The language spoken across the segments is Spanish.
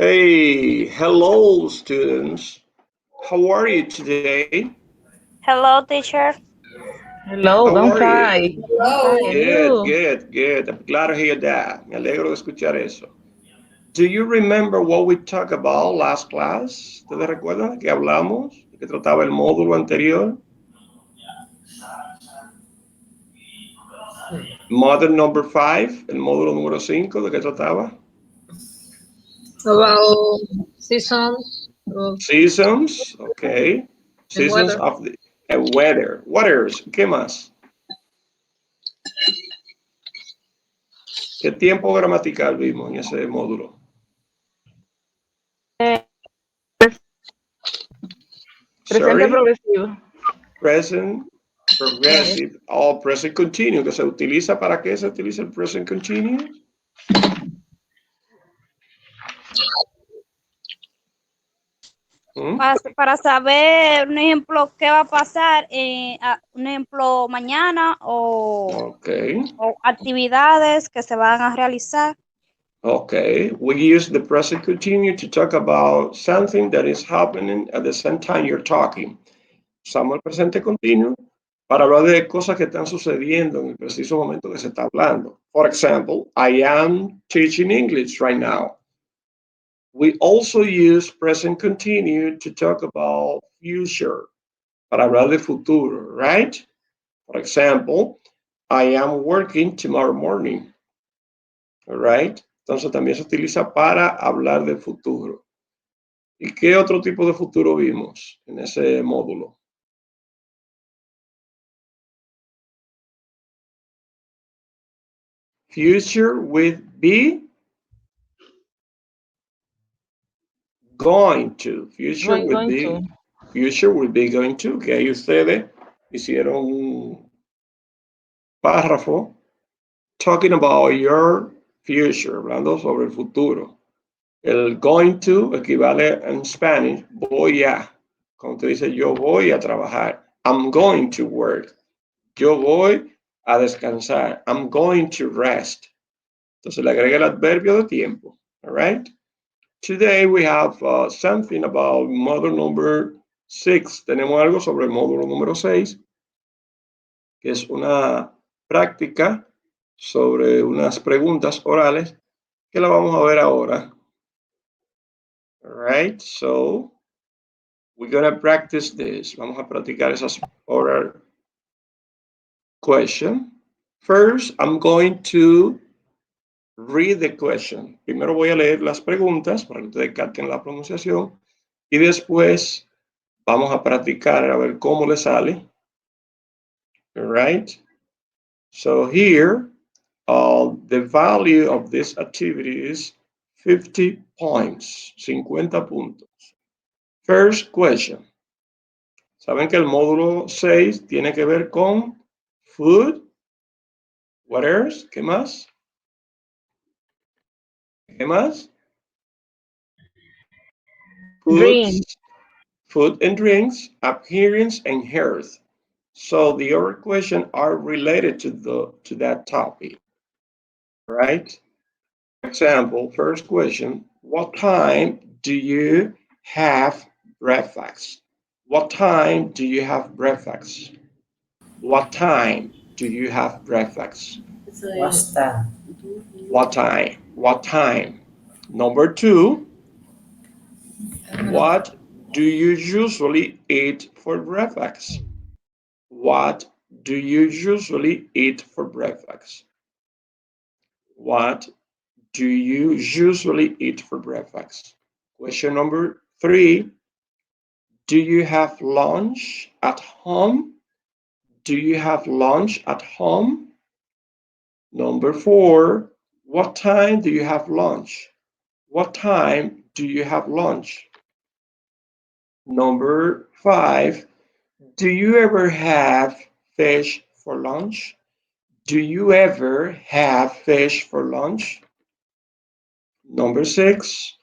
Hey, hello, students. How are you today? Hello, teacher. Hello, How I'm are you? fine. I'm fine, Hello. and Good, you? good, good. I'm glad to hear that. Me alegro de escuchar eso. Do you remember what we talked about last class? ¿Ustedes recuerdan de qué hablamos? ¿De qué trataba el módulo anterior? Model number 5, el módulo número 5, ¿de qué trataba? About seasons of Seasons, okay. and Seasons weather. of the weather. Weathers, ¿qué más? ¿Qué tiempo gramatical vimos en ese módulo? Eh, Presente Sorry, progresivo. present progressive o present continuous, que se utiliza ¿para qué se utiliza el present continuous? ¿Mm? Para saber, un ejemplo, qué va a pasar, un ejemplo, mañana Okay, o actividades que se van a realizar. okay. We use the present continuous to talk about something that is happening at the same time you're talking. Usamos el presente continuo para hablar de cosas que están sucediendo en el preciso momento que se está hablando. For example, I am teaching English right now. We also use present continuous to talk about future, para hablar de futuro, right? For example, I am working tomorrow morning, all right? Entonces también se utiliza para hablar del futuro. ¿Y qué otro tipo de futuro vimos en ese módulo? Future with be going to. Going to. Future will be going to. Que ahí ustedes hicieron un párrafo talking about your future, hablando sobre el futuro. El going to equivale en Spanish, voy a. Cuando te dice yo voy a trabajar, I'm going to work. Yo voy a descansar. I'm going to rest. Entonces le agrega el adverbio de tiempo. All right? Today we have something about model number 6. Tenemos algo sobre el módulo número 6, que es una práctica sobre unas preguntas orales que la vamos a ver ahora. All right, so we're going to practice this. Vamos a practicar esas oral question. First, I'm going to read the question. Primero voy a leer las preguntas para que ustedes capten la pronunciación y después vamos a practicar a ver cómo le sale. All right. So here, the value of this activity is 50 points, 50 puntos. First question. Saben que el módulo 6 tiene que ver con food. What else? ¿Qué más? ¿Qué más? Dream. Foods, food and drinks, appearance, and health. So the other questions are related to that topic, right? For example, first question, what time do you have breakfast? What time do you have breakfast? What time do you have breakfast? Basta. What time? What time? Number two, what do you usually eat for breakfast? What do you usually eat for breakfast? What do you usually eat for breakfast? Question number three, do you have lunch at home? Do you have lunch at home? Number four, what time do you have lunch? What time do you have lunch? Number five, do you ever have fish for lunch? Do you ever have fish for lunch? Number six,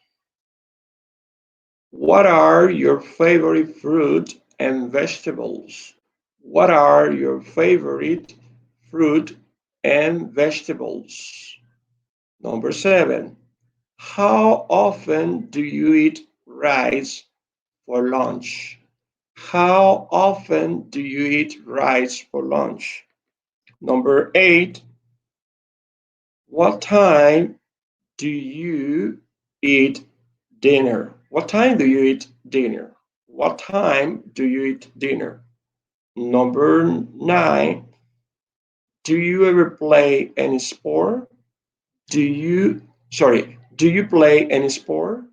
what are your favorite fruit and vegetables? What are your favorite fruit and vegetables? Number seven, How often do you eat rice for lunch? How often do you eat rice for lunch? Number 8, what time do you eat dinner? What time do you eat dinner? What time do you eat dinner? Number 9, do you ever play any sport? Do you play any sport?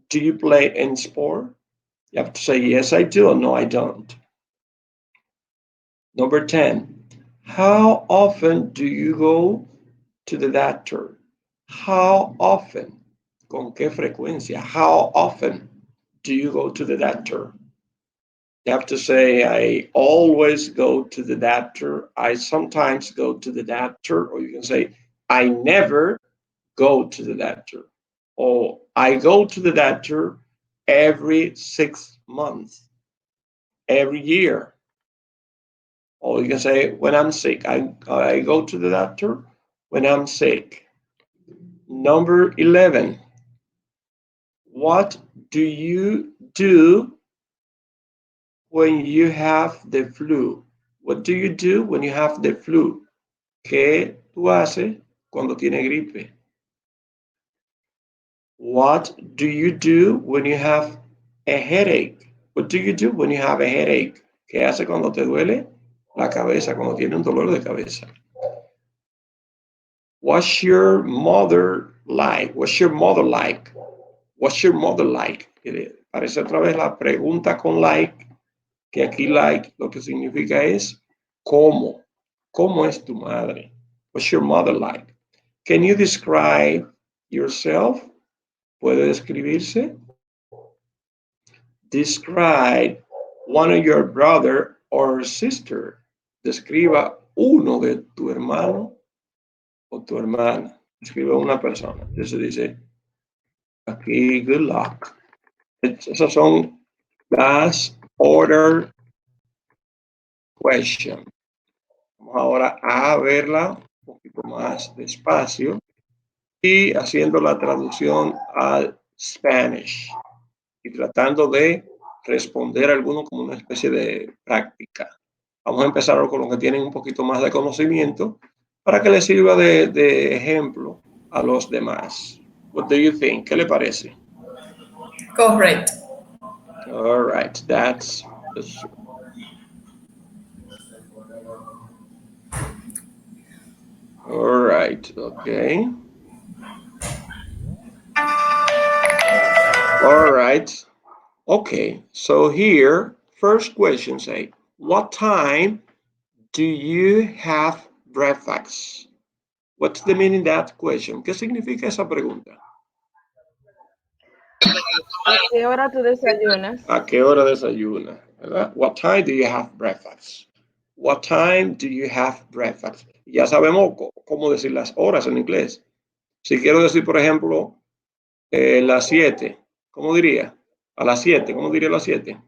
Do you play any sport? You have to say yes, I do, or no, I don't. Number 10, how often do you go to the doctor? How often? ¿Con qué frecuencia? How often do you go to the doctor? You have to say, I always go to the doctor. I sometimes go to the doctor. Or you can say, I never go to the doctor. Or I go to the doctor every 6 months, every year. Or you can say, when I'm sick. I go to the doctor when I'm sick. Number 11. What do you do when you have the flu? What do you do when you have the flu? ¿Qué tú haces cuando tienes gripe? What do you do when you have a headache? What do you do when you have a headache? ¿Qué hace cuando te duele la cabeza, cuando tienes un dolor de cabeza? What's your mother like? What's your mother like? What's your mother like? Parece otra vez la pregunta con like, que aquí like lo que significa es ¿cómo? ¿Cómo es tu madre? What's your mother like? Can you describe yourself? ¿Puede describirse? Describe one of your brother or sister. Describa uno de tu hermano o tu hermana. Describa una persona. Entonces dice aquí, good luck. Esas son las order questions. Vamos ahora a verla un poquito más despacio y haciendo la traducción al Spanish y tratando de responder alguno como una especie de práctica. Vamos a empezar con los que tienen un poquito más de conocimiento para que les sirva de ejemplo a los demás. What do you think? ¿Qué le parece? Correct. All right, that's all right, okay. All right. Okay, so here, first question say, what time do you have breakfast? What's the meaning of that question? ¿Qué significa esa pregunta? ¿A qué hora tú desayunas? ¿A qué hora desayuna? ¿Verdad? What time do you have breakfast? What time do you have breakfast? Ya sabemos cómo decir las horas en inglés. Si quiero decir, por ejemplo, las 7, ¿cómo diría? A las 7, ¿cómo diría las 7?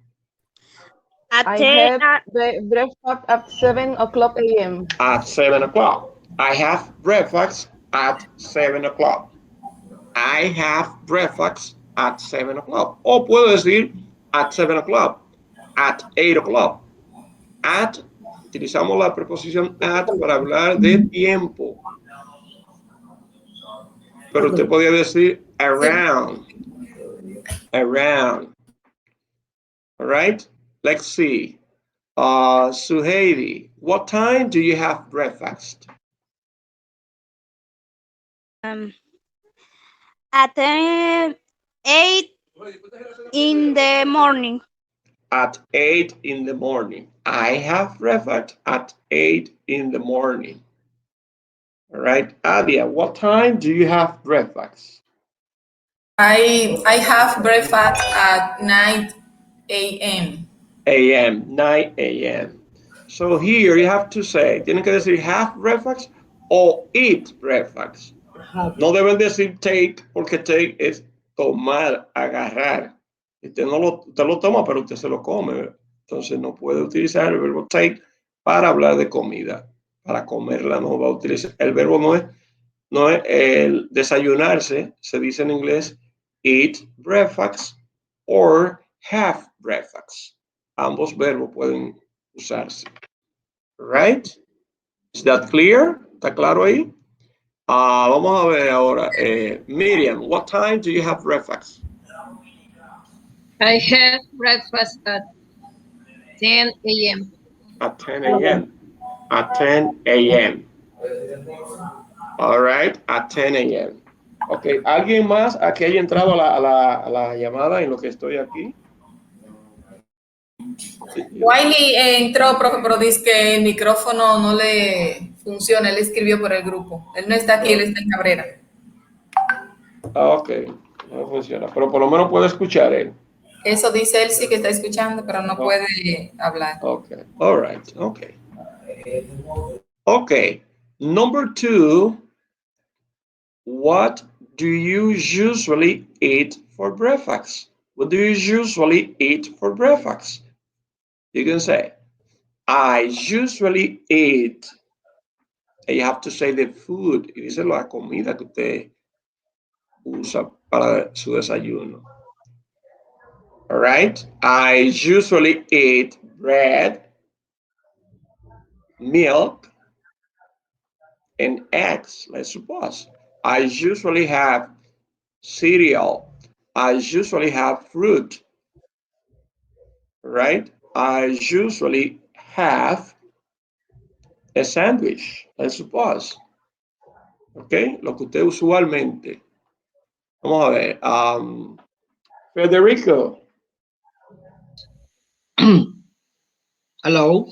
I have breakfast at 7 o'clock a.m. At 7 o'clock. I have breakfast at 7 o'clock. I have breakfast at 7 o'clock. O puedo decir at 7 o'clock, at 8 o'clock. At, utilizamos la preposición at para hablar de tiempo. Pero usted podría decir around. Around. All right? Let's see. Suheidi, what time do you have breakfast? At 8 in the morning. At 8 in the morning. I have breakfast at 8 in the morning. All right, Adia, what time do you have breakfast? I have breakfast at 9 a.m. 9 a.m. So here you have to say, tienen que decir have breakfast o eat breakfast. No deben decir take, porque take es tomar, agarrar. Usted lo toma, pero usted se lo come. Entonces no puede utilizar el verbo take para hablar de comida. Para comerla no va a utilizar. El verbo no es No, el desayunarse se dice en inglés eat breakfast or have breakfast. Ambos verbos pueden usarse. Right? Is that clear? ¿Está claro ahí? Vamos a ver ahora. Miriam, what time do you have breakfast? I had breakfast at 10 a.m. At 10 a.m. At 10 a.m. All right, at 10 a.m. Ok, ¿alguien más aquí haya entrado a la llamada en lo que estoy aquí? Wiley entró, profe, pero dice que el micrófono no le funciona. Él escribió por el grupo. Él no está aquí, él está en Cabrera. Ok, no funciona, pero por lo menos puede escuchar él. Eso dice él, sí que está escuchando, pero no puede hablar. Ok, all right, ok. Ok, number 2, what do you usually eat for breakfast? What do you usually eat for breakfast? You can say, I usually eat. And you have to say the food. Y dice la comida que usted usa para su desayuno. All right. I usually eat bread, milk, and eggs, let's suppose. I usually have cereal. I usually have fruit. Right? I usually have a sandwich, let's suppose. ¿Ok? Lo que usted usualmente. Vamos a ver. Federico. Hello.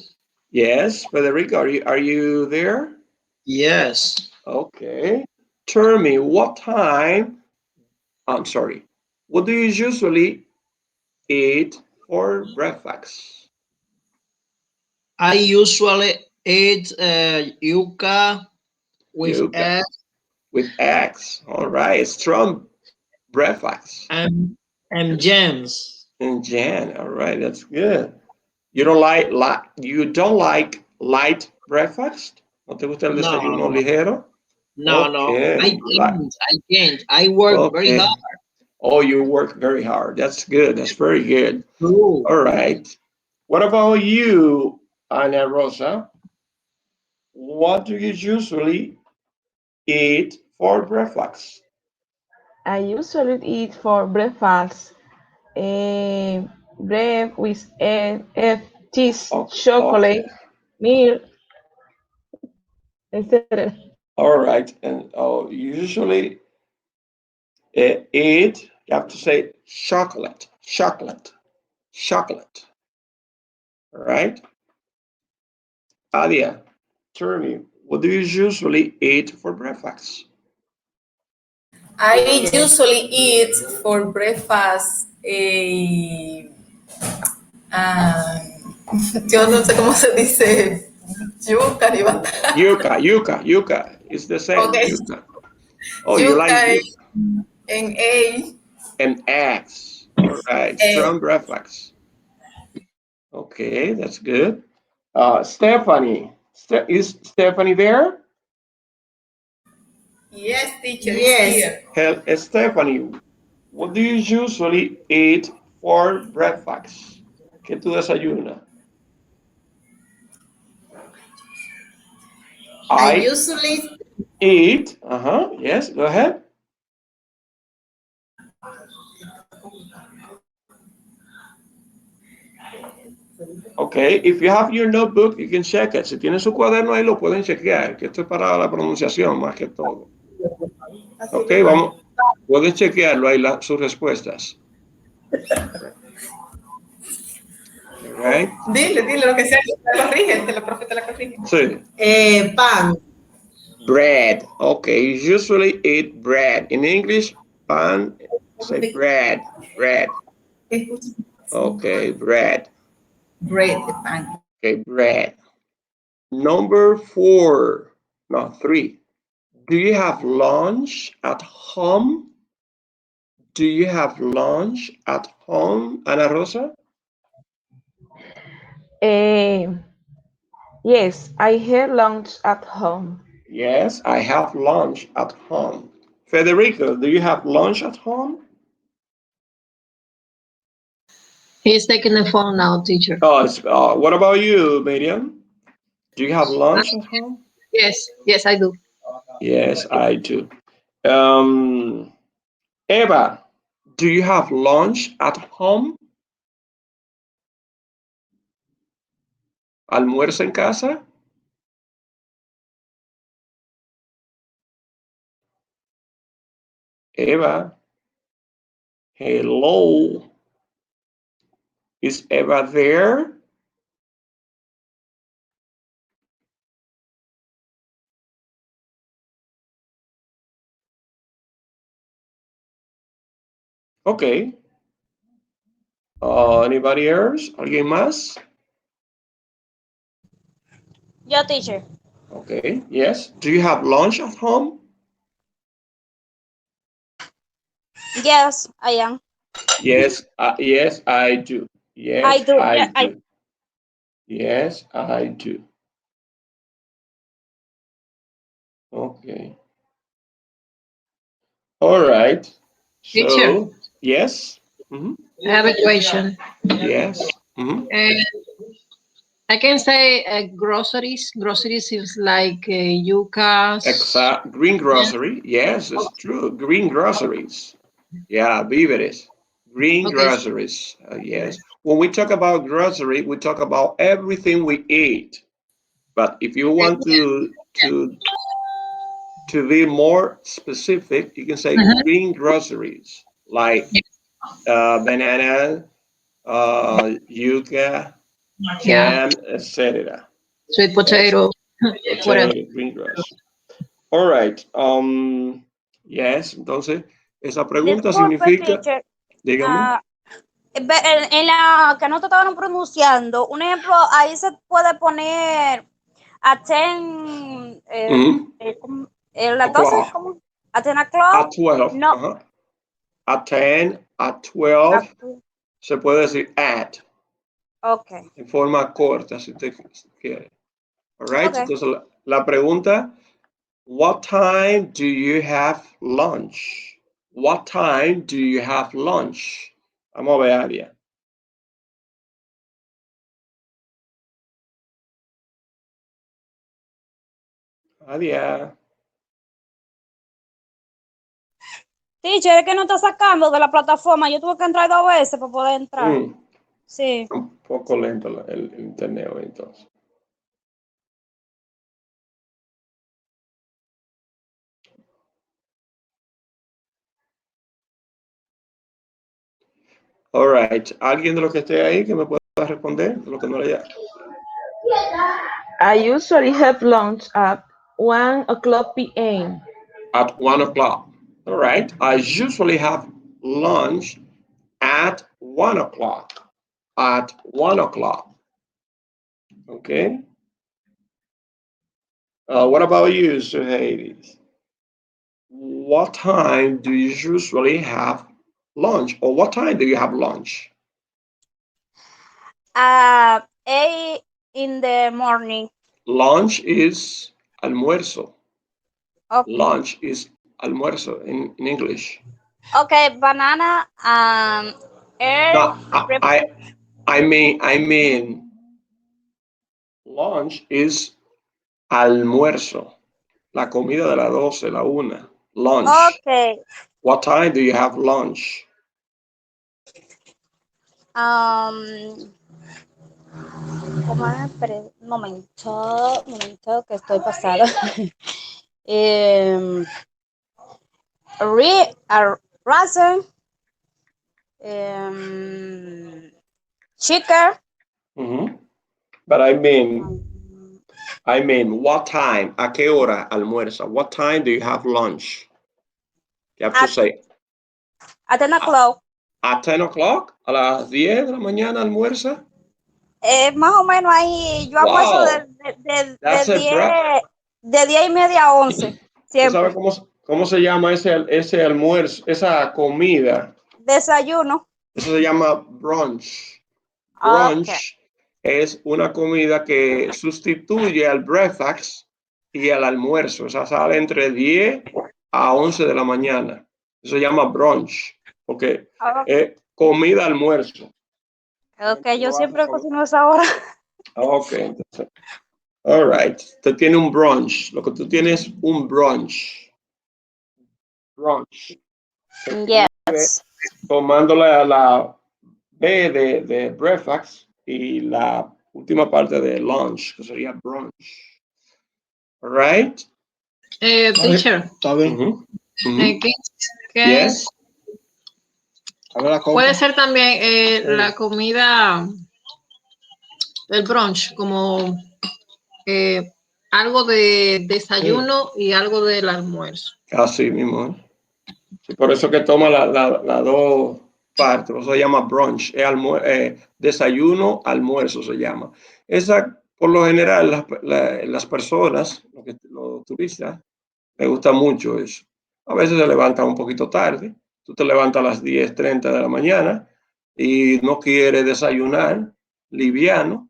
Yes, Federico, are you there? Yes. Okay. Tell me what time. I'm sorry. What do you usually eat for breakfast? I usually eat yuca with You got eggs with eggs. All right. Strong breakfast. and jams. And jam. All right, that's good. You don't like light breakfast? ¿No te gusta el No, desayuno ligero? no. I Okay. can't. I can't. I work very Okay. hard. Oh, you work very hard. That's good. That's very good. True. All right. What about you, Ana Rosa? What do you usually eat for breakfast? I usually eat for breakfast bread with egg, cheese, chocolate, Okay. milk, etc. All right. And you usually eat, you have to say chocolate, chocolate, chocolate. All right. Adia, tell me, what do you usually eat for breakfast? I usually eat for breakfast ah, yo no sé cómo se dice yuca ni batata. Yuca. It's the same. Okay, Yuca. Oh, you like yuca yuca en egg. and eggs. All right. Strong breakfast. Okay, that's good. Stephanie, is Stephanie there? Yes, teacher, is Yes. here. Stephanie, what do you usually eat for breakfast? ¿Qué tú desayunas? I I usually eat. Yes, go ahead. Okay, if you have your notebook, you can check it. Si tienen su cuaderno ahí, lo pueden chequear, que esto es para la pronunciación más que todo. Ok, vamos, pueden chequearlo ahí sus respuestas. Right? Dile lo que sea, te lo corrige, la profe te la corrige. Sí. pan. Bread. Okay, you usually eat bread. In English, pan, say bread. Okay, bread. Bread, pan. Okay, bread. Number 4, no, 3. Do you have lunch at home? Do you have lunch at home, Ana Rosa? Yes, I had lunch at home. Yes, I have lunch at home. Federico, do you have lunch at home? He's taking the phone now, teacher. Oh, what about you, Miriam? Do you have lunch at home? Yes, I do. Yes, I do. Eva, do you have lunch at home? ¿Almuerzo en casa? Eva, hello. Is Eva there? Okay. Anybody else? ¿Alguien más? Yo, teacher. Okay, yes. Do you have lunch at home? Yes, I am. Yes, yes, I do. Yes, I do. I Yeah, do. Yes, I do. Okay. All right. Teacher. So, yes. I have a question. Yes. I can say groceries. Groceries is like yucas. Exact. Green grocery. Yes, it's true. Green groceries. Yeah, víveres. Green groceries. Yes. When we talk about grocery, we talk about everything we eat. But if you want to be more specific, you can say green groceries like banana, yuca, jam, etc. Sweet potato. Whatever. Potato, green grass. All right. Yes, entonces, esa pregunta disculpe, significa, teacher. dígame. En la que no te estaban pronunciando, un ejemplo, ahí se puede poner attend, las 12, ¿cómo? Attend o'clock. At 12. No. At 10, at 12, se puede decir at. Ok. En forma corta, si te quiere. All right. Okay. Entonces, la pregunta, what time do you have lunch? What time do you have lunch? Vamos a ver, Aria. Aria. Teacher, es que no está sacando de la plataforma. Yo tuve que entrar 2 veces para poder entrar. Sí. Un poco lento el internet hoy, entonces. All right. ¿Alguien de los que esté ahí que me pueda responder? De lo que no le haya. I usually have lunch at 1 o'clock p.m. At 1 o'clock. All right. I usually have lunch at 1 o'clock. At 1 o'clock. Okay. What about you, Suheiris? What time do you usually have lunch? Or what time do you have lunch? 8 in the morning. Lunch is almuerzo. Okay. Lunch is almuerzo in English. Okay, banana No, I mean lunch is almuerzo. La comida de las 12, la 1. Lunch. Okay. What time do you have lunch? Momento, que estoy pasada. Rasen. Chicken. But I mean, what time? ¿A qué hora almuerza? What time do you have lunch? You have to say. At 10 o'clock. At 10 o'clock? ¿A las 10 de la mañana almuerza? Más o menos ahí, yo almuerzo de 10 y media a 11. Siempre. ¿Sabe cómo se llama ese almuerzo, esa comida? Desayuno. Eso se llama brunch. Brunch es una comida que sustituye al breakfast y el almuerzo. O sea, sale entre 10 a 11 de la mañana. Eso se llama brunch, porque es comida, almuerzo. Ok, yo siempre cocino a esa hora. Ok, entonces. All right. Usted tiene un brunch. Lo que tú tienes es un brunch. Brunch. Yes. Tomándole a la B de breakfast y la última parte de lunch, que sería brunch. All right. Teacher, Yes. puede ser también la comida del brunch, como algo de desayuno y algo del almuerzo. Así mismo. Sí, por eso que toma las dos partes. Eso se llama brunch. Desayuno, almuerzo se llama. Esa, por lo general, las personas, los turistas, les gusta mucho eso. A veces se levantan un poquito tarde. Tú te levantas a las 10:30 de la mañana y no quieres desayunar liviano.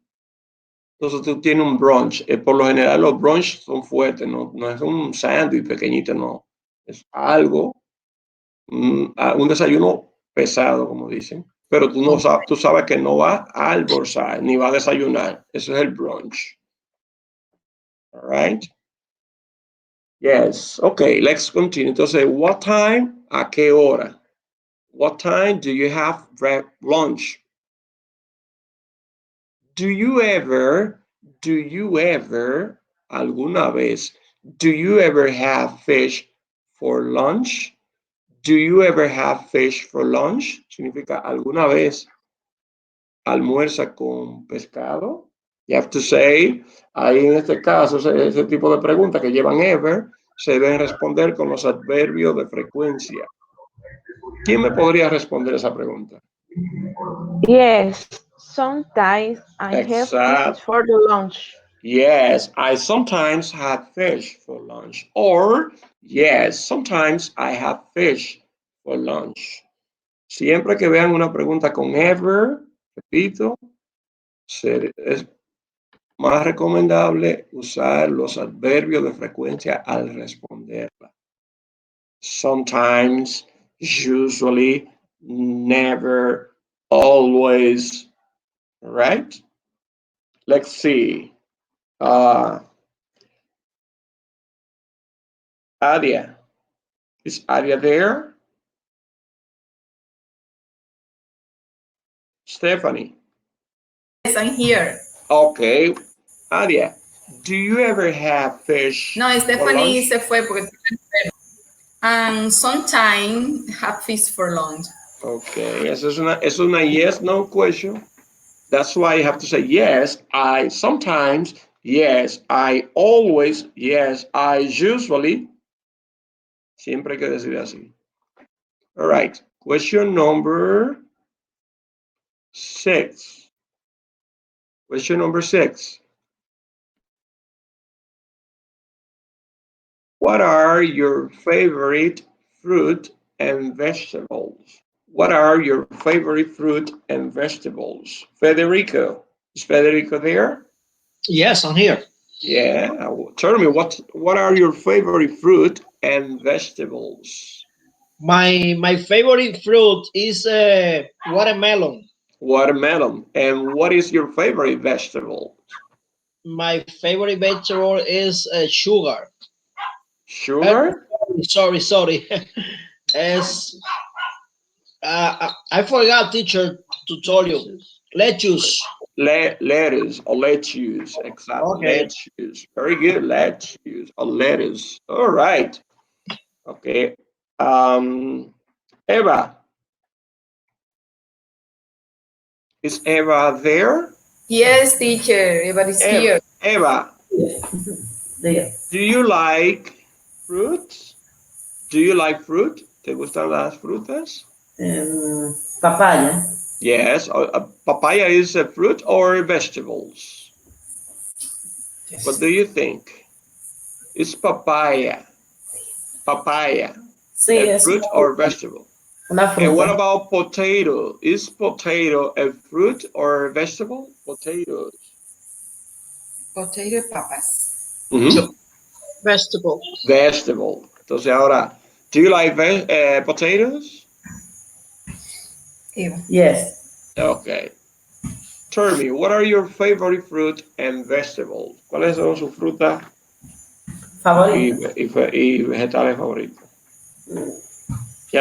Entonces tú tienes un brunch. Por lo general los brunch son fuertes, no es un sándwich pequeñito, no. Es algo, un desayuno pesado, como dicen. Pero tú sabes que no va a almorzar ni va a desayunar. Eso es el brunch. All right. Yes. Okay, let's continue. Entonces, what time? ¿A qué hora? What time do you have lunch? Do you ever, alguna vez, do you ever have fish for lunch? Do you ever have fish for lunch? Significa alguna vez almuerza con pescado. You have to say, ahí en este caso, ese tipo de preguntas que llevan ever, se deben responder con los adverbios de frecuencia. ¿Quién me podría responder esa pregunta? Yes, sometimes I have fish for the lunch. Yes, I sometimes have fish for lunch. Or, yes, sometimes I have fish for lunch. Siempre que vean una pregunta con ever, repito, es más recomendable usar los adverbios de frecuencia al responderla. Sometimes, usually, never, always, right? Let's see. Adia. Is Adia there? Stephanie. Yes, I'm here. Okay. Adia, do you ever have fish? No, Stephanie se fue porque and sometimes have fish for lunch. Okay, eso es una yes, no question. That's why you have to say yes, I sometimes, yes, I always, yes, I usually. Siempre hay que decir así. All right, question number 6. Question number 6. What are your favorite fruit and vegetables? What are your favorite fruit and vegetables? Federico. Is Federico there? Yes, I'm here. Yeah. Tell me, what are your favorite fruit and vegetables? My favorite fruit is watermelon. Watermelon. And what is your favorite vegetable? My favorite vegetable is sugar. Sugar? Sorry. As I forgot, teacher, to tell you. Lettuce. Lettuce or lettuce. Exactly. Okay. Lettuce. Very good. Lettuce or lettuce. All right. Okay. Eva. Is Eva there? Yes, teacher. Everybody's here. Eva. Do you like fruits? Do you like fruit? ¿Te gustan las frutas? Papaya. Yes. Papaya is a fruit or vegetables? Yes. What do you think? Is papaya Sí, a fruit or vegetable? Una fruta. And what about potato? Is potato a fruit or a vegetable? Potatoes. Potato papas. Mm-hmm. Vegetable. Vegetable. Entonces ahora, do you like potatoes? Ew. Yes. Okay. Tell me, what are your favorite fruit and vegetables? ¿Cuáles son sus frutas Favorito. y vegetales favoritos? You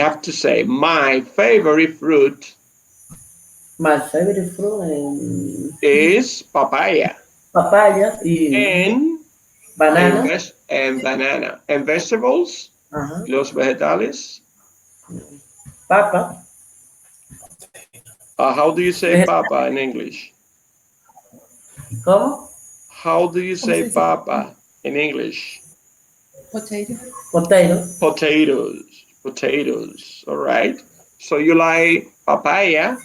have to say, my favorite fruit My favorite fruit is papaya papaya y and banana. banana. And vegetables, Ajá. los vegetales. Papa. How do you say papa in English? ¿Cómo? How do you ¿Cómo se say dice? papa in English? Potato. Potato. Potatoes. Potatoes. All right. So you like papaya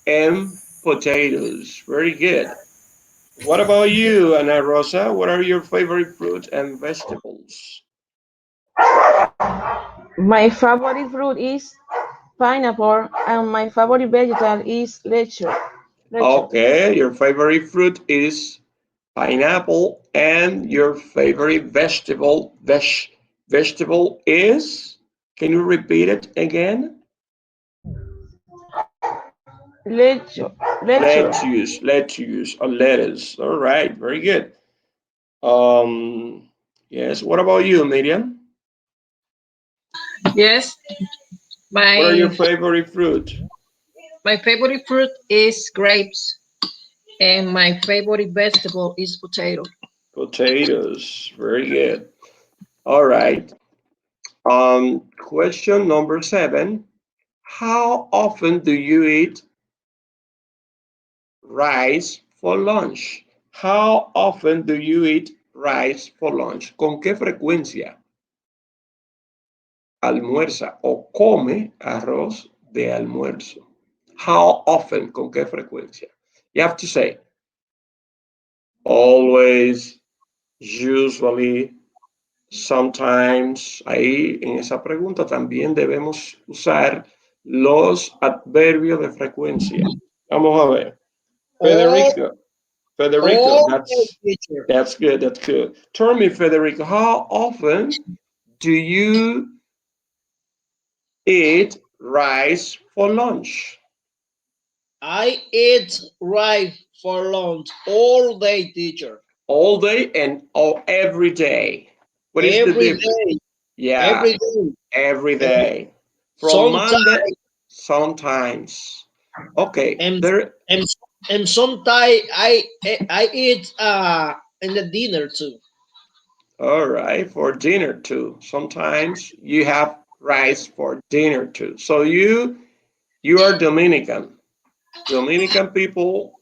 and potatoes. Very good. What about you, Ana Rosa? What are your favorite fruit and vegetables? My favorite fruit is pineapple, and my favorite vegetable is leche. Okay, your favorite fruit is pineapple, and your favorite vegetable is. Can you repeat it again? Leche. Leche. Lettuce, or lettuce. All right, very good. Yes. What about you, Miriam? Yes, What are your my favorite fruit? my favorite fruit is grapes, and my favorite vegetable is potato. Potatoes. Very good. All right. Question number 7. How often do you eat rice for lunch? How often do you eat rice for lunch? ¿Con qué frecuencia almuerza o come arroz de almuerzo? How often? ¿Con qué frecuencia? You have to say always, usually, sometimes. Ahí en esa pregunta también debemos usar los adverbios de frecuencia. Vamos a ver. All, Federico, all day, that's teacher. that's good. That's good. Tell me, Federico, how often do you eat rice for lunch? I eat rice for lunch all day, teacher. All day and every day. What is the Every difference? day, Yeah, every day. every day. From Monday, Sometimes sometimes. Okay, and there. and and sometimes I eat in the dinner too. All right, for dinner too. Sometimes you have rice for dinner too. So you are Dominican. Dominican people,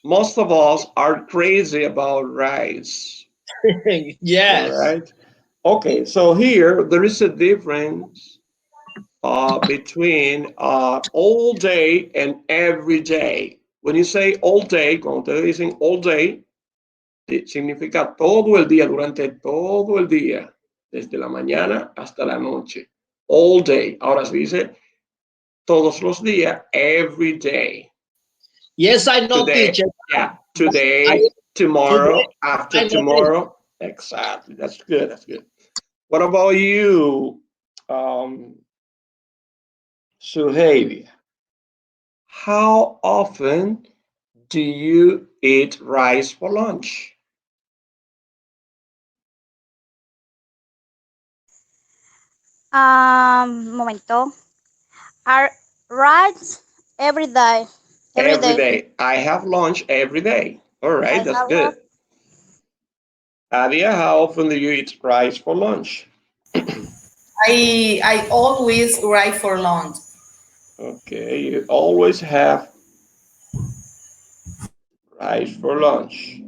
most of us are crazy about rice. All Yes. right. Okay, so here there is a difference between all day and every day. When you say all day, cuando ustedes dicen all day, significa todo el día, durante todo el día, desde la mañana hasta la noche. All day. Ahora se dice todos los días, every day. Yes, I know, Today, teacher. yeah, I today, today tomorrow, after I know it. tomorrow. Exactly. That's good. That's good. What about you, um, Suheili? How often do you eat rice for lunch? Momento. Are rights every day. Every Every day. day. I have lunch every day. All I right, that's have good. Adia, how often do you eat rice for lunch? I always write for lunch. Okay, you always have rice for lunch.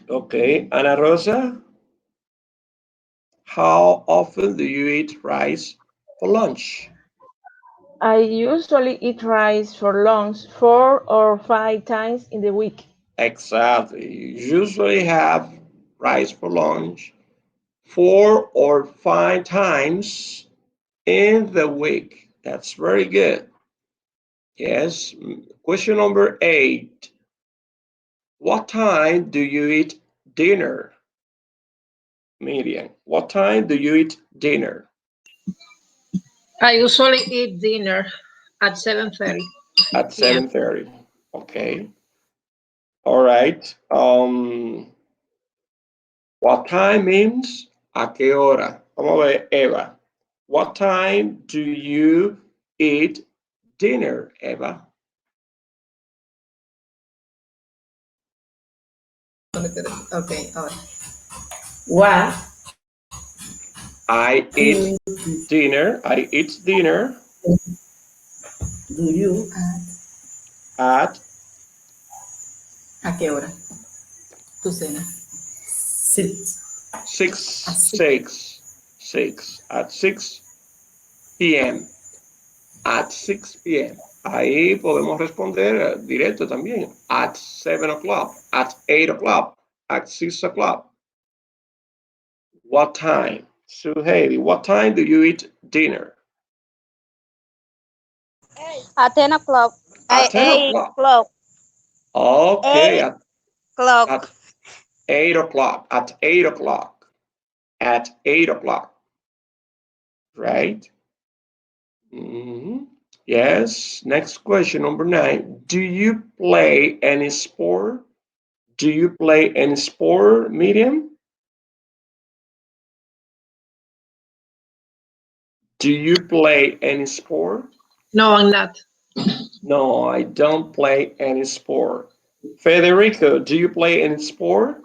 Okay, Ana Rosa, how often do you eat rice for lunch? I usually eat rice for lunch 4 or 5 times in the week. Exactly. You usually have rice for lunch 4 or 5 times in the week. That's very good. Yes. Question number 8. What time do you eat dinner? Miriam, what time do you eat dinner? I usually eat dinner at 7:30. At 7:30. Okay. All right. What time means a qué hora? Vamos a ver, Eva. What time do you eat dinner, Eva? Okay, ahora. What I eat dinner. I eat dinner do you at ¿A qué hora? Tu cena. sit? 6 at 6 p.m. At 6 p.m. Ahí podemos responder directo también. At 7 o'clock, at 8 o'clock, at 6 o'clock. What time? So, Heidi, what time do you eat dinner? At 10 o'clock. At 10 8 o'clock. o'clock. Okay, 8 o'clock. at 8 o'clock. At 8 o'clock. At 8 o'clock. Right? Yes. Next question, number 9. Do you play any sport? Do you play any sport, Miriam? Do you play any sport? No, I'm not. No, I don't play any sport. Federico, do you play any sport?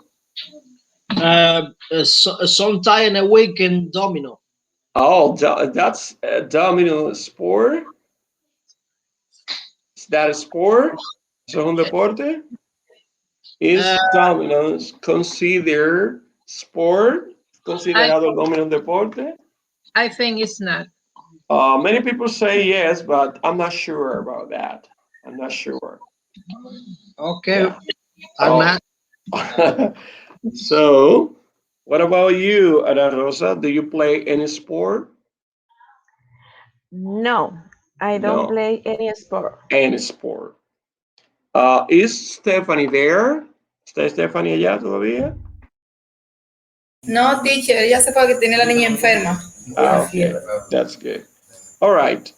Sometime a week in domino. Oh, that's a domino sport. Is that a sport? ¿Eso es un deporte? Is dominoes considered sport? ¿Considerado el domino un deporte? I think it's not. Many people say yes, but I'm not sure about that. I'm not sure. Okay, Yeah. I'm not. So, what about you, Ana Rosa? Do you play any sport? No, I don't No. play any sport. Any sport. Is Stephanie there? ¿Está Stephanie allá todavía? No, teacher, ella se fue que tiene la niña enferma. Okay, that's good. All right.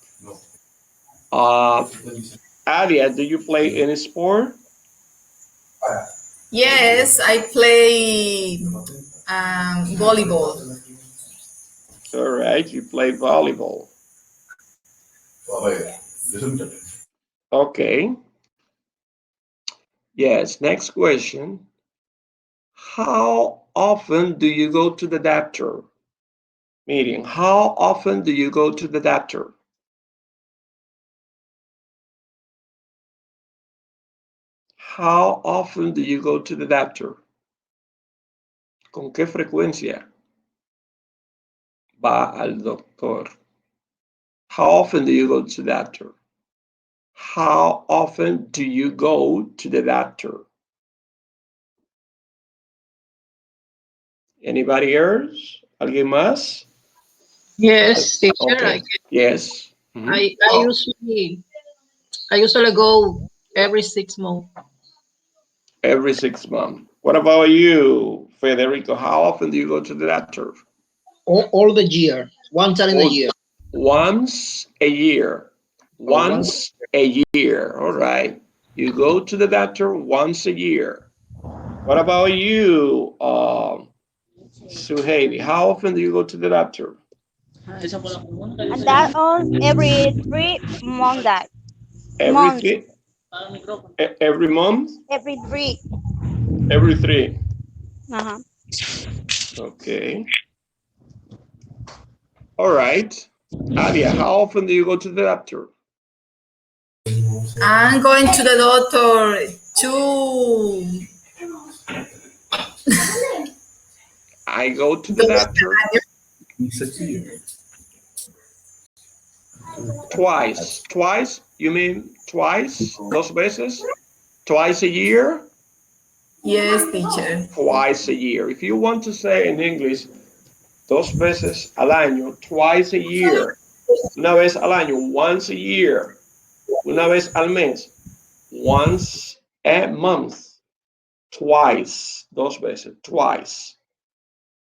Alia, do you play any sport? Yes, I play volleyball. All right, you play volleyball. Okay. Yes, next question. How often do you go to the doctor? Meeting. How often do you go to the doctor? How often do you go to the doctor? ¿Con qué frecuencia va al doctor? How often do you go to the doctor? How often do you go to the doctor? Anybody else? ¿Alguien más? Yes, teacher. Okay. Yes. I usually go every 6 months. Every 6 months. What about you, Federico? How often do you go to the doctor? All the year. One time in a year. Once a year. Once a year. All right. You go to the doctor once a year. What about you, Suhaili? How often do you go to the doctor? And that on every 3 months. Every month? Every 3. Every 3. Uh-huh. Okay. All right. Adia, how often do you go to the doctor? I'm going to the doctor I go to the doctor twice. Twice? You mean twice? Dos veces? Twice a year? Yes, teacher. Twice a year. If you want to say in English, dos veces al año, twice a year. Una vez al año, once a year. Una vez al mes, once a month. Twice, dos veces, twice.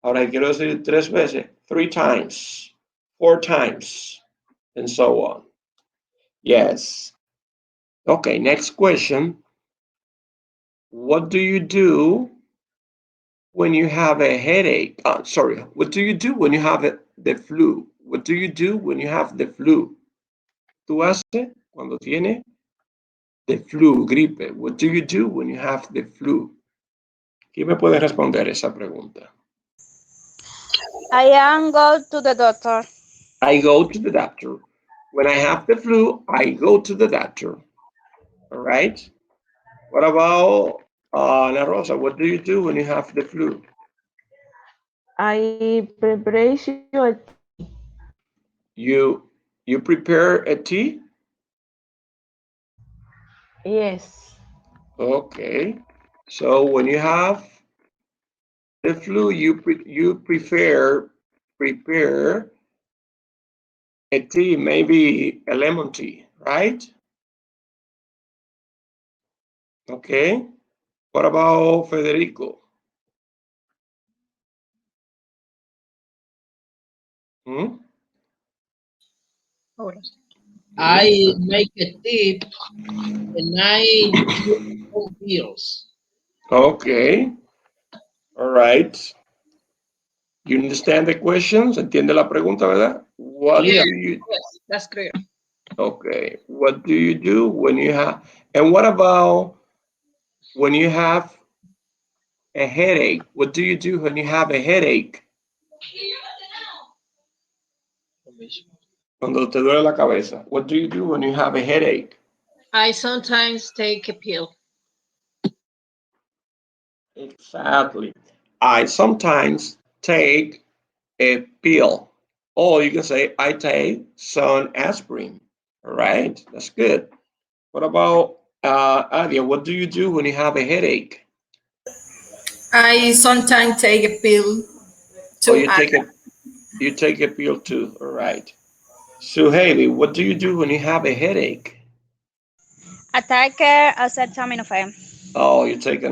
Ahora quiero decir 3 veces. 3 times. 4 times. And so on. Yes. Okay, next question. What do you do when you have a headache? Sorry. What do you do when you have the flu? What do you do when you have the flu? ¿Tú haces cuando tienes the flu, gripe? What do you do when you have the flu? ¿Quién me puede responder esa pregunta? I am go to the doctor. I go to the doctor. When I have the flu, I go to the doctor. All right. What about Ana Rosa? What do you do when you have the flu? I prepare a You prepare a tea? yes. Okay. So when you have the flu, you prepare a tea, maybe a lemon tea, right? Okay. What about Federico? Hmm? I make a tip and I take some pills. Okay. All right. You understand the questions? ¿Entiende la pregunta, verdad? What Clear. do you Yes, that's clear. Okay. What do you do when you have and what about when you have a headache? What do you do when you have a headache? Cuando te duele la cabeza. What do you do when you have a headache? I sometimes take a pill. Exactly. I sometimes take a pill. Or you can say I take some aspirin. All right, that's good. What about Adia? What do you do when you have a headache? I sometimes take a pill Or to you take a pill too. All right. So Haley, what do you do when you have a headache? I take acetaminophen. Oh, you take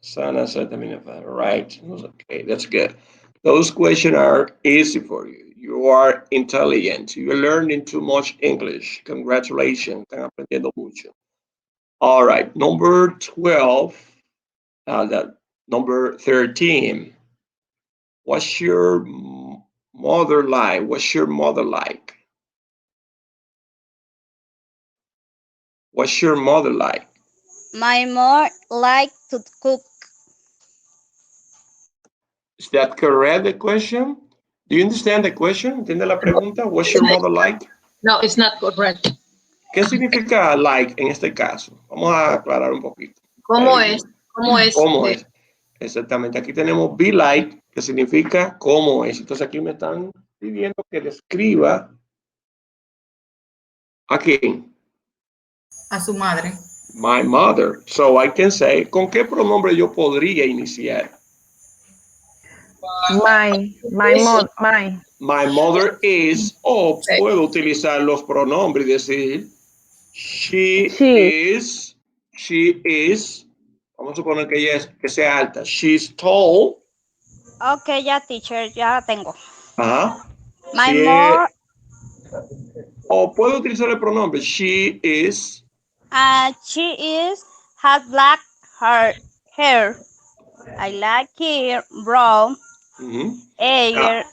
some acetaminophen. Right. Okay, that's good. Those questions are easy for you. You are intelligent. You're learning too much English. Congratulations. Están aprendiendo mucho. All right. Number 12. Number 13. What's your mother like? What's your mother like? What's your mother like? My mom like to cook. Is that correct, the question? Do you understand the question? ¿Entiende la pregunta? What's your mother like? No, it's not correct. ¿Qué significa like en este caso? Vamos a aclarar un poquito. ¿Cómo es? ¿Cómo es? ¿Cómo es? Exactamente. Aquí tenemos be like, que significa cómo es. Entonces aquí me están pidiendo que describa a quién. a su madre. My mother. So I can say, ¿con qué pronombre yo podría iniciar? My mother is, o puedo utilizar los pronombres y decir, she is, vamos a suponer que ella es, que sea alta, she's tall. Ok, ya, teacher, ya la tengo. Ajá. My mom. O puedo utilizar el pronombre, she is. She has black hair. I like it brown. Hair.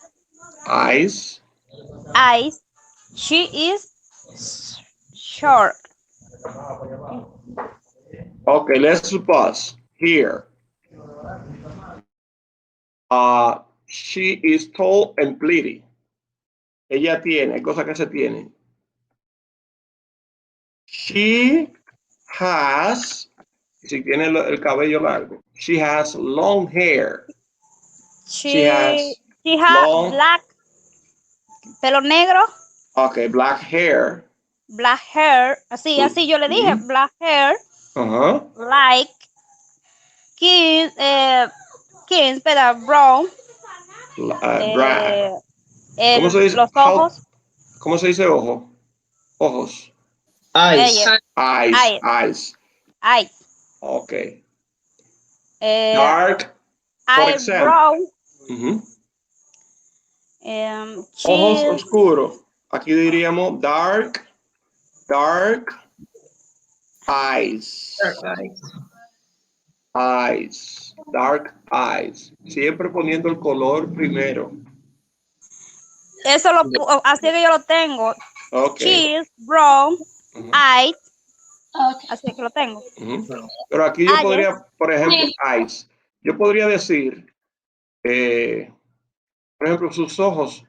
Eyes. Eyes. She is short. Okay, let's suppose here. She is tall and pretty. Ella tiene, hay cosas que se tienen. She has, si tiene el cabello largo, she has long hair. She has black, pelo negro. Okay, black hair. Black hair. Así yo le dije, black hair. Like skin, pero brown. ¿Cómo se dice? Los ojos. ¿Cómo se dice ojo? Ojos. Eyes. Eyes. Okay. Dark, for example. Brown. Ojos oscuros. Aquí diríamos dark eyes. Dark eyes. Siempre poniendo el color primero. Eso así que yo lo tengo. Okay. Cheese, brown, eyes. Así que lo tengo. Pero aquí yo podría, por ejemplo, eyes. Yo podría decir, por ejemplo, sus ojos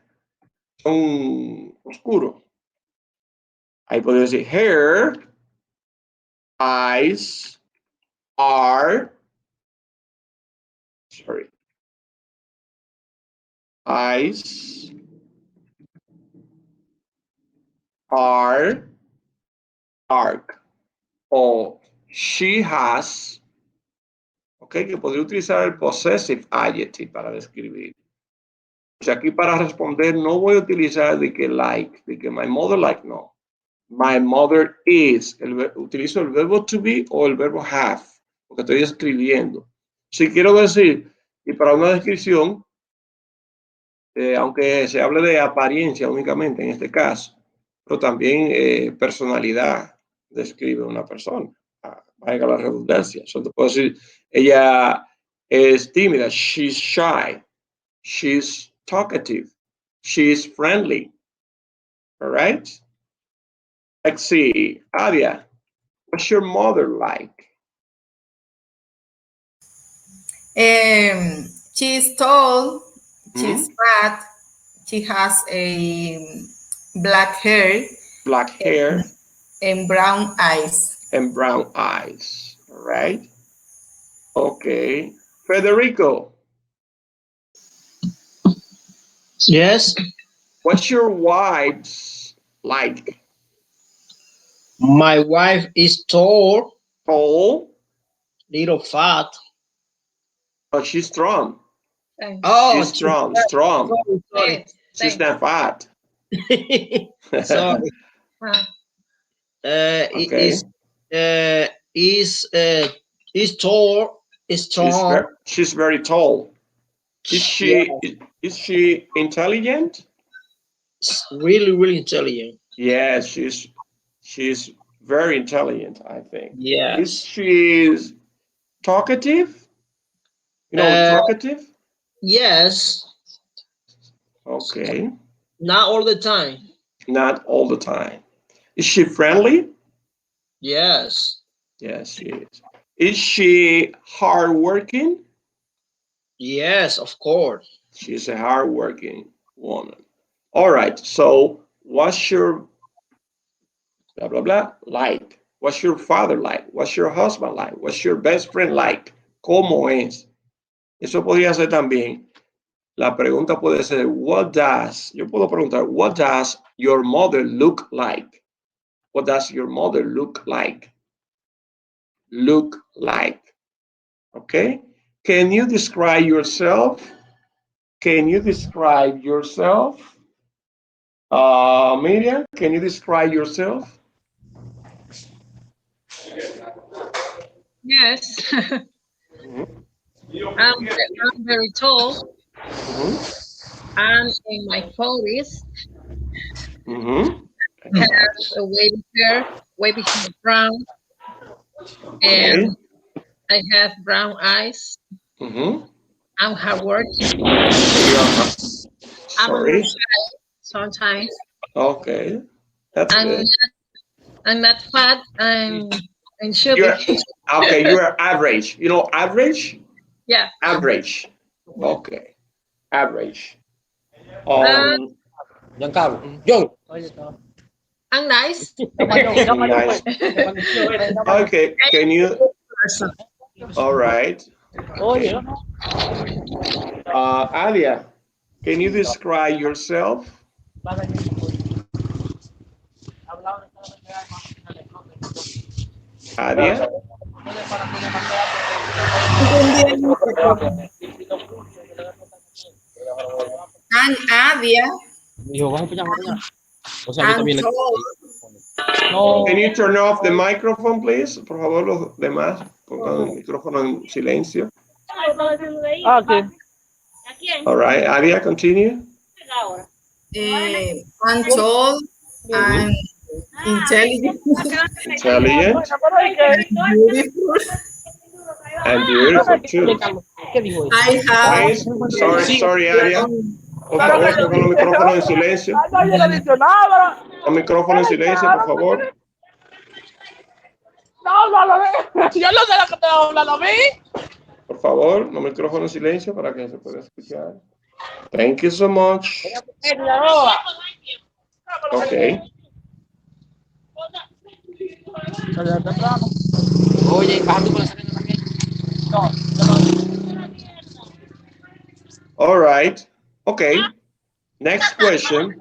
son oscuros. Ahí podría decir, her eyes are, eyes are dark. O she has, ok, que podría utilizar el possessive adjective para describir. O sea, aquí para responder no voy a utilizar de que like, de que my mother like, no. My mother is. Utilizo el verbo to be o el verbo have, porque estoy escribiendo. Si quiero decir, y para una descripción, aunque se hable de apariencia únicamente en este caso, pero también personalidad describe una persona, valga la redundancia. Entonces puedo decir, ella es tímida, she's shy, she's talkative, she's friendly. All right? Let's see, Adia, what's your mother like? She's tall, she's fat, she has a black hair. And brown eyes. All right. Okay. Federico. Yes. What's your wife's like? My wife is tall. Little fat. But she's strong. Oh, she's strong. Sorry. She's not fat. Sorry. Okay. Is tall. Is strong. She's very tall. Is she intelligent? Really intelligent. Yes, she's very intelligent, I think. Yes. Is she talkative? Talkative? Yes. Okay. Not all the time. Not all the time. Is she friendly? Yes. Yes, she is. Is she hardworking? Yes, of course. She's a hardworking woman. All right. So, what's your blah blah blah like? What's your father like? What's your husband like? What's your best friend like? ¿Cómo es? Eso podría ser también. La pregunta puede ser, yo puedo preguntar, what does your mother look like? What does your mother look like? Okay. Can you describe yourself? Miriam, can you describe yourself? Yes. I'm very tall. I'm in my 40s. I have a wavy hair, brown, and I have brown eyes. I'm hardworking. I'm a little shy sometimes. Okay, that's good. I'm not fat. I'm chubby. Okay, you're average. Average? Yeah. Average. Okay. Average. I'm nice. Nice. Okay, can you? All right. Okay. Adia, can you describe yourself? Adia? I'm Adia. I'm tall. Can you turn off the microphone, please? Por favor, los demás, pongan el micrófono en silencio. Okay. All right, Aria, continue. I'm tall, I'm intelligent, Intelligent beautiful. and beautiful too. I have Please, sorry, Aria. Por favor, pongan los micrófonos en silencio. Los micrófonos en silencio, por favor. Por favor, los micrófonos en silencio para que se pueda escuchar. Thank you so much. Okay. All right. Okay. Next question.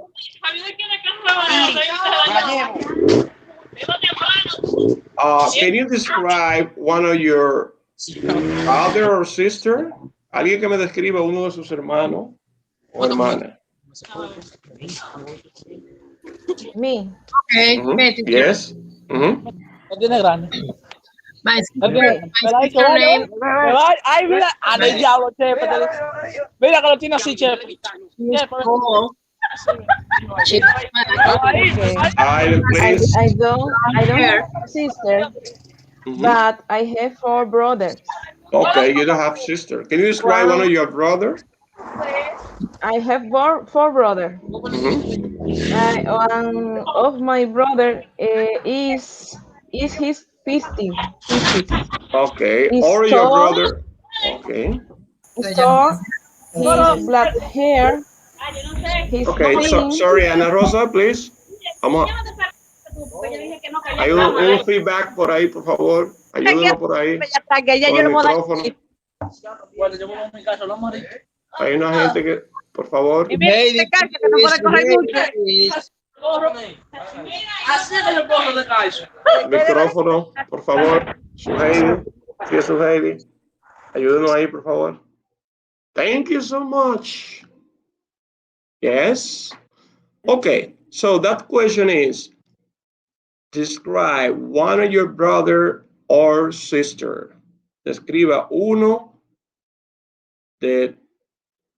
Can you describe one of your brother or sister? Alguien que me describa uno de sus hermanos o hermana. Me. Okay, okay, teacher. Yes. My sister name is Paul. Silent, please. I don't have a sister, but I have 4 brothers. Okay, you don't have sister. Can you describe one of your brother? I have 4 brothers. One of my brother is his 50. Okay, He's or your tall. brother. Okay. He's tall. He's black hair. He's Okay, thin. sorry, Ana Rosa, please. Hay un feedback por ahí, por favor. Ayúdenlo por ahí. Con el micrófono. Hay una gente que, por favor. Micrófono, por favor. Suheidi. Sí, es Suheidi. Ayúdenos ahí, por favor. Thank you so much. Yes. Okay, so that question is, describe one of your brother or sister. Describa uno de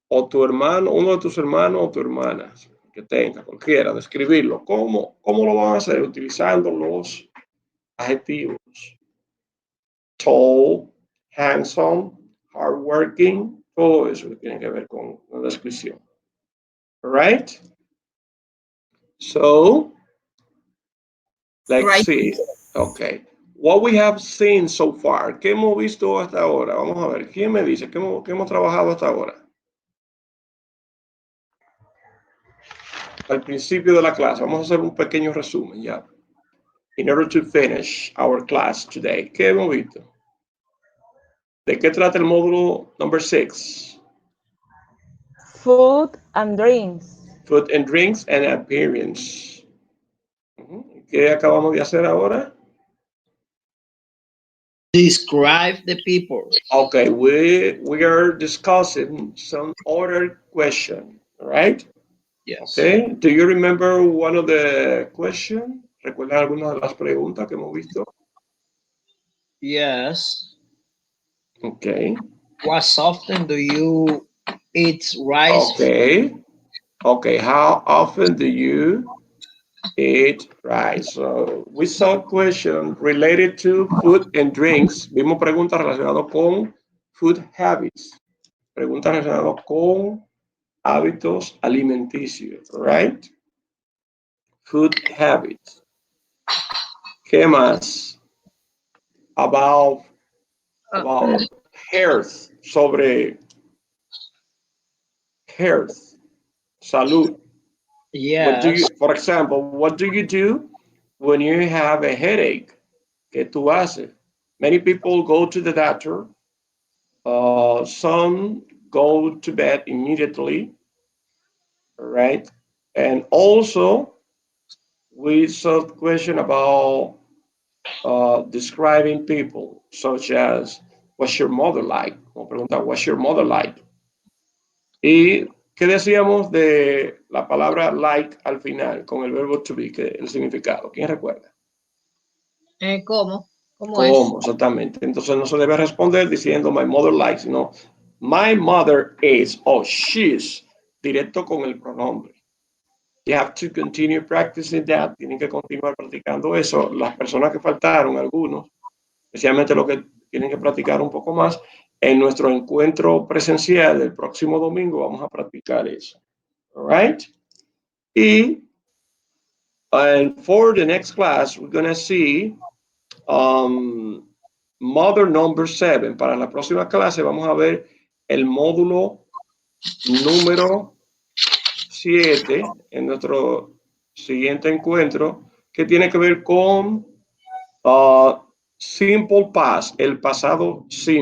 o tu hermano, uno de tus hermanos o tu hermana que tenga, cualquiera, describirlo. ¿Cómo lo van a hacer? Utilizando los adjetivos. Tall, handsome, hardworking, todo eso que tiene que ver con la descripción. All right? So, let's see. Okay. What we have seen so far. ¿Qué hemos visto hasta ahora? Vamos a ver. ¿Quién me dice? ¿Qué hemos trabajado hasta ahora? Al principio de la clase. Vamos a hacer un pequeño resumen ya. In order to finish our class today. ¿Qué hemos visto? ¿De qué trata el módulo number 6? Food and drinks. Food and drinks and appearance. ¿Qué acabamos de hacer ahora? Describe the people. Okay, we are discussing some other question, right? Yes. Okay, do you remember one of the questions? ¿Recuerdan algunas de las preguntas que hemos visto? Yes. Okay. What often do you eat rice? Okay, how often do you eat rice? So we saw a question related to food and drinks. Vimos preguntas relacionadas con food habits. Preguntas relacionadas con hábitos alimenticios, right? Food habits. ¿Qué más? About health, sobre health, salud. Yes. For example, what do you do when you have a headache? ¿Qué tú haces? Many people go to the doctor. Some go to bed immediately, right? And also, we saw a question about describing people, such as, what's your mother like? O pregunta, what's your mother like? Y ¿qué decíamos de la palabra like al final con el verbo to be, que el significado? ¿Quién recuerda? ¿Cómo? ¿Cómo ¿Cómo? Exactamente. Entonces no se debe responder diciendo my mother likes, sino My mother is o she's, directo con el pronombre. You have to continue practicing that. Tienen que continuar practicando eso. Las personas que faltaron, algunos, especialmente los que tienen que practicar un poco más, en nuestro encuentro presencial del próximo domingo vamos a practicar eso. All right? Y for the next class, we're going to see Mother number 7. Para la próxima clase vamos a ver el módulo número 7 en nuestro siguiente encuentro, que tiene que ver con simple past, el pasado simple.